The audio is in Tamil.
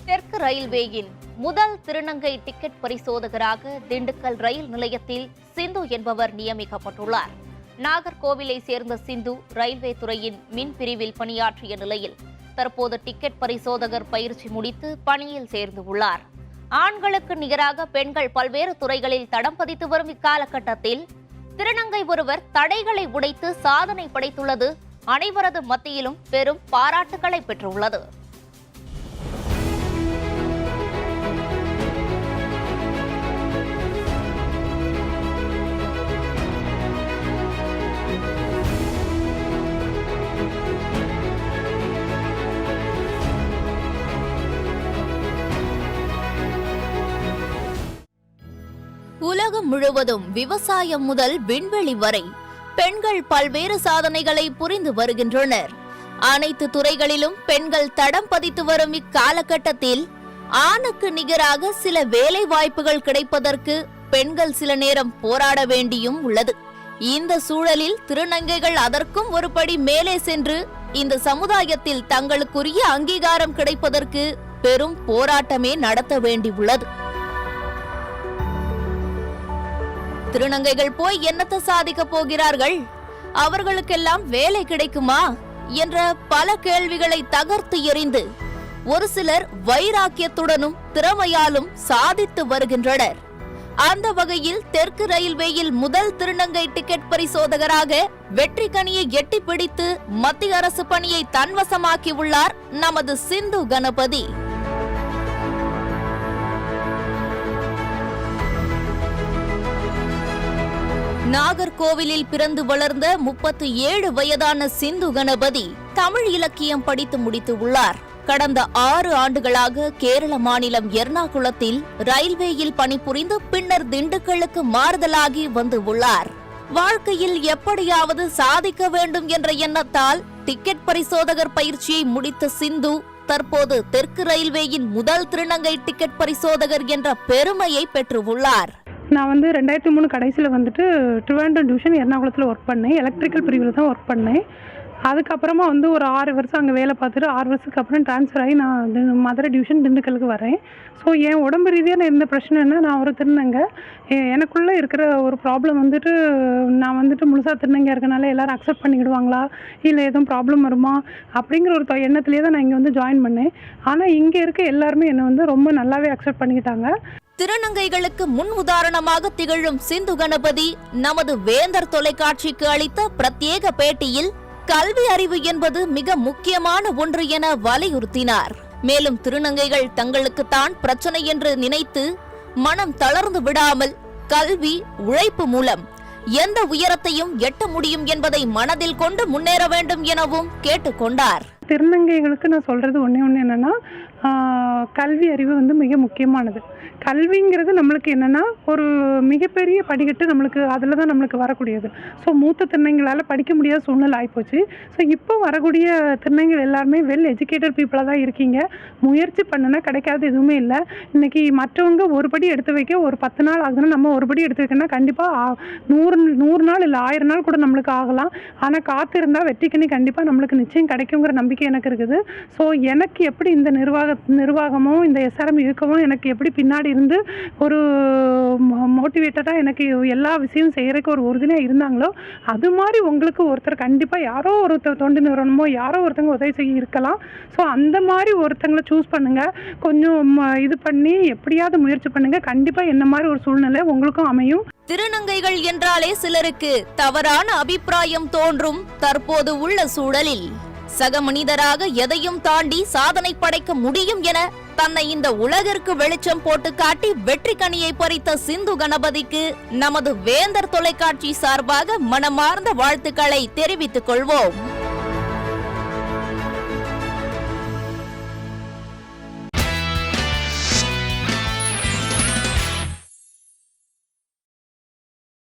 தெற்கு ரயில்வேயின் முதல் திருநங்கை டிக்கெட் பரிசோதகராக திண்டுக்கல் ரயில் நிலையத்தில் சிந்து என்பவர் நியமிக்கப்பட்டுள்ளார். நாகர்கோவிலை சேர்ந்த சிந்து ரயில்வே துறையின் மின் பிரிவில் பணியாற்றிய நிலையில் தற்போது டிக்கெட் பரிசோதகர் பயிற்சி முடித்து பணியில் சேர்ந்துள்ளார். ஆண்களுக்கு நிகராக பெண்கள் பல்வேறு துறைகளில் தடம் பதித்து வரும் இக்காலகட்டத்தில் திருநங்கை ஒருவர் தடைகளை உடைத்து சாதனை படைத்துள்ளது அனைவரது மத்தியிலும் பெரும் பாராட்டுகளை பெற்றுள்ளது. உலகம் முழுவதும் விவசாயம் முதல் விண்வெளி வரை பெண்கள் பல்வேறு சாதனைகளை புரிந்து வருகின்றனர். அனைத்து துறைகளிலும் பெண்கள் தடம் பதித்து வரும் இக்காலகட்டத்தில் ஆணுக்கு நிகராக சில வேலை வாய்ப்புகள் கிடைப்பதற்கு பெண்கள் சில நேரம் போராட வேண்டியும் உள்ளது. இந்த சூழலில் திருநங்கைகள் அதற்கும் ஒரு படி மேலே சென்று இந்த சமுதாயத்தில் தங்களுக்குரிய அங்கீகாரம் கிடைப்பதற்கு பெரும் போராட்டமே நடத்த வேண்டியுள்ளது. திருநங்கைகள் போய் என்னத்தை சாதிக்க போகிறார்கள், அவர்களுக்கெல்லாம் வேலை கிடைக்குமா என்ற பல கேள்விகளை தகர்த்து எறிந்து ஒரு சிலர் வைராக்கியத்துடனும் திறமையாலும் சாதித்து வருகின்றனர். அந்த வகையில் தெற்கு ரயில்வேயில் முதல் திருநங்கை டிக்கெட் பரிசோதகராக வெற்றி கனியை எட்டி பிடித்து மத்திய அரசு பணியை தன்வசமாக்கியுள்ளார் நமது சிந்து கணபதி. நாகர்கோவிலில் பிறந்து வளர்ந்த 37 வயதான சிந்து கணபதி தமிழ் இலக்கியம் படித்து முடித்து உள்ளார். கடந்த 6 ஆண்டுகளாக கேரள மாநிலம் எர்ணாகுளத்தில் ரயில்வேயில் பணிபுரிந்து பின்னர் திண்டுக்கலுக்கு மாறுதலாகி வந்து உள்ளார். வாழ்க்கையில் எப்படியாவது சாதிக்க வேண்டும் என்ற எண்ணத்தால் டிக்கெட் பரிசோதகர் பயிற்சியை முடித்த சிந்து தற்போது தெற்கு ரயில்வேயின் முதல் திருநங்கை டிக்கெட் பரிசோதகர் என்ற பெருமையை பெற்றுள்ளார். நான் 2003 கடைசியில் ட்ரிவாண்ட்ரம் டிவிஷன் எர்ணாகுளத்தில் ஒர்க் பண்ணேன். எலக்ட்ரிக்கல் பிரிவில் தான் ஒர்க் பண்ணேன். அதுக்கப்புறமா ஒரு 6 வருஷம் அங்கே வேலை பார்த்துட்டு 6 வருஷத்துக்கு அப்புறம் ட்ரான்ஸ்ஃபர் ஆகி நான் மதுரை டிவிஷன் திண்டுக்கலுக்கு வரேன். ஸோ என் உடம்பு ரீதியாக இருந்த பிரச்சனை என்ன, நான் ஒரு திருநங்கை, எனக்குள்ளே இருக்கிற ஒரு ப்ராப்ளம் நான் முழுசாக திருநங்கையாக இருக்கனால எல்லோரும் அக்செப்ட் பண்ணிக்கிடுவாங்களா, இல்லை எதுவும் ப்ராப்ளம் வருமா அப்படிங்கிற ஒரு எண்ணத்துலேயே தான் நான் இங்கே ஜாயின் பண்ணேன். ஆனால் இங்கே இருக்க எல்லாருமே என்னை ரொம்ப நல்லாவே அக்செப்ட் பண்ணிக்கிட்டாங்க. திருநங்கைகளுக்கு முன் உதாரணமாக திகழும் சிந்து கணபதி நமது வேந்தர் தொலைக்காட்சிக்கு அளித்த பிரத்யேக பேட்டியில் கல்வி அறிவு என்பது மிக முக்கியமான ஒன்று என வலியுறுத்தினார். மேலும் திருநங்கைகள் தங்களுக்குத்தான் பிரச்சனை என்று நினைத்து மனம் தளர்ந்து விடாமல் கல்வி, உழைப்பு மூலம் எந்த உயரத்தையும் எட்ட முடியும் என்பதை மனதில் கொண்டு முன்னேற வேண்டும் எனவும் கேட்டுக்கொண்டார். திருநங்கைகளுக்கு நான் சொல்றது ஒண்ணே என்னன்னா, கல்வி அறிவு மிக முக்கியமானது. கல்விங்கிறது நம்மளுக்கு என்னன்னா ஒரு மிகப்பெரிய படிக்கட்டு, நம்மளுக்கு அதில் தான் நம்மளுக்கு வரக்கூடியது. ஸோ மூத்த திருநங்கைகளால் படிக்க முடியாத சூழ்நிலை ஆகிப்போச்சு. ஸோ இப்போ வரக்கூடிய திருநங்கைகள் எல்லாருமே வெல் எஜுகேட்டட் பீப்புளாக தான் இருக்கீங்க. முயற்சி பண்ணுனா கிடைக்காது எதுவுமே இல்லை. இன்னைக்கு மற்றவங்க ஒரு படி எடுத்து வைக்க ஒரு 10 நாள் ஆகுதுன்னா நம்ம ஒரு படி எடுத்து வைக்கணும்னா கண்டிப்பாக 100 நாள் இல்லை 1000 நாள் கூட நம்மளுக்கு ஆகலாம். ஆனால் காத்திருந்தால் வெற்றிக்கணி கண்டிப்பாக நம்மளுக்கு நிச்சயம் கிடைக்குங்கிற நம்பிக்கை எனக்கு இருக்குது. ஸோ எனக்கு எப்படி இந்த நிர்வாகமும் இந்த எஸ்ஆர்எம் இருக்கவும் எனக்கு எப்படி பின்னாடி இருந்து ஒரு மோட்டிவேட்டடாக எனக்கு எல்லா விஷயம் செய்யறதுக்கு ஒரு உறுதுணையாக இருந்தாங்களோ அது மாதிரி உங்களுக்கு ஒருத்தர் கண்டிப்பாக யாரோ ஒருத்தர் தொண்டு நிறுவனமோ யாரோ ஒருத்தங்க உதவி செய்ய இருக்கலாம். ஸோ அந்த மாதிரி ஒருத்தங்களை சூஸ் பண்ணுங்க, கொஞ்சம் இது பண்ணி எப்படியாவது முயற்சி பண்ணுங்க. கண்டிப்பாக என்ன மாதிரி ஒரு சூழ்நிலை உங்களுக்கும் அமையும். திருநங்கைகள் என்றாலே சிலருக்கு தவறான அபிப்பிராயம் தோன்றும் தற்போது உள்ள சூழலில் சக மனிதராக எதையும் தாண்டி சாதனை படைக்க முடியும் என தன்னை இந்த உலகிற்கு வெளிச்சம் போட்டு காட்டி வெற்றி கனியை பறித்த சிந்து கணபதிக்கு நமது வேந்தர் தொலைக்காட்சி சார்பாக மனமார்ந்த வாழ்த்துக்களை தெரிவித்துக் கொள்வோம்.